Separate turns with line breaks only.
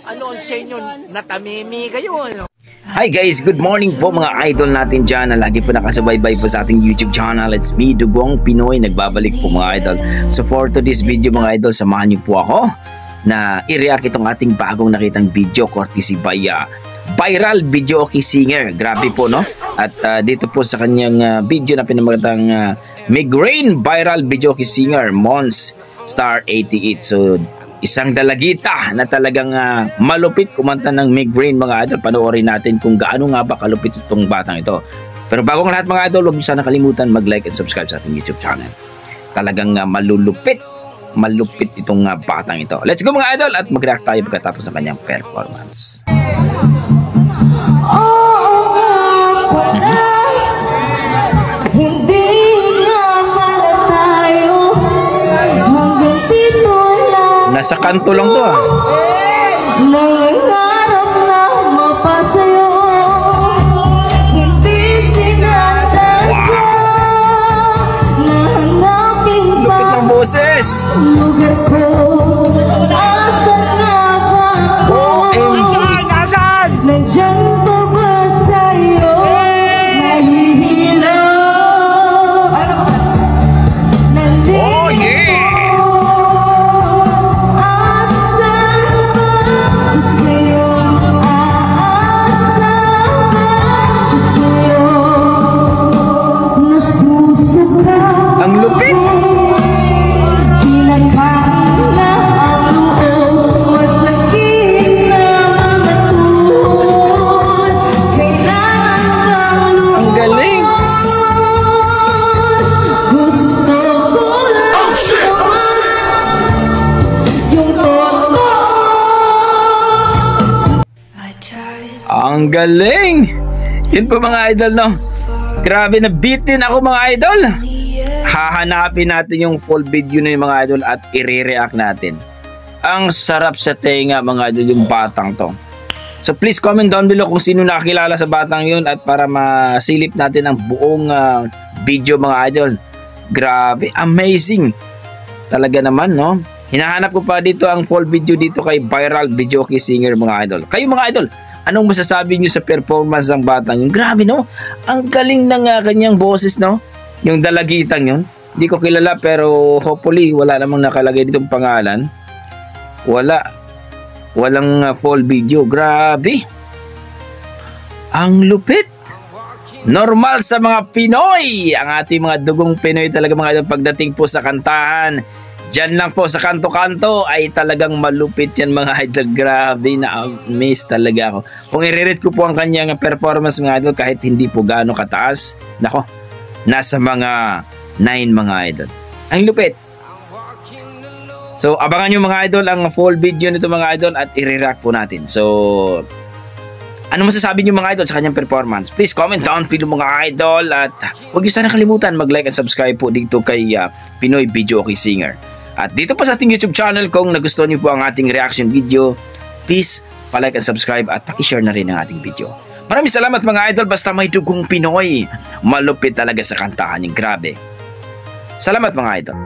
Ano ang senyo? Natamimi kayo, ano?
Hi guys, good morning po mga idol natin dyan na lagi po nakasubaybay po sa ating YouTube channel. It's me, Dugong Pinoy, nagbabalik po mga idol. So for today's video mga idol, samahan niyo po ako na i-react itong ating bagong nakitang video courtesy by Viral Videoke Singer. Grabe po, no? At dito po sa kanyang video na pinamagatang Migraine Viral Videoke Singer Mons Star 88. So isang dalagita na talagang malupit kumanta ng migraine mga idol. Panoorin natin kung gaano nga ba kalupit itong batang ito. Pero bago ang lahat mga idol, huwag niyo sana kalimutan mag-like and subscribe sa ating YouTube channel. Talagang malupit itong batang ito. Let's go mga idol at mag-react tayo pagkatapos ng kanyang performance. Nasa kanto lang to
Nangangarap na mapasayo, hindi sinasadya na hanapin ba
lupit ng boses.
lugar ko. Asan nga ba
OMG.
Nandyan pa ba sa'yo? Nahihilo. Nandito.
Oh yeah. Ang lupit!
Kinakain na ang loob, masakit na mga tuhod, kailangan kang
Ang galing!
gusto ko lang yung totoo.
Ang galing! Yun po mga idol, no? Grabe na bitin ako mga idol! Hahanapin natin yung full video na yung mga idol at i-react natin. Ang sarap sa tenga mga idol yung batang to. So please comment down below kung sino nakakilala sa batang yun at para masilip natin ang buong video mga idol. Grabe, amazing! Talaga naman, no? Hinahanap ko pa dito ang full video dito kay Viral Videoke Singer mga idol. Kayo mga idol, anong masasabi nyo sa performance ng batang yun? Grabe, no? Ang galing ng kanyang boses, no? Yung dalagitang yun. Hindi ko kilala pero hopefully wala namang nakalagay ditong pangalan. Walang full video. Grabe. Ang lupit. Normal sa mga Pinoy. Ang ating mga dugong Pinoy talaga mga idol pagdating po sa kantahan. Diyan lang po sa kanto-kanto ay talagang malupit yan mga idol. Grabe, na-miss talaga ako. Kung i-rate ko po ang kanyang performance mga idol kahit hindi po gaano kataas, nako, nasa mga 9 mga idol. Ang lupit. So abangan nyo mga idol ang full video nito mga idol at i-react po natin. So ano masasabi nyo mga idol sa kanyang performance? Please comment down below mga idol at huwag nyo sana kalimutan mag-like at subscribe po dito kay Pinoy Videoke Singer. At dito pa sa ating YouTube channel, kung nagustuhan nyo po ang ating reaction video, please pa-like and subscribe at paki-share na rin ang ating video. Maraming salamat mga idol, basta may dugong Pinoy. Malupit talaga sa kantahan yung grabe. Salamat mga idol.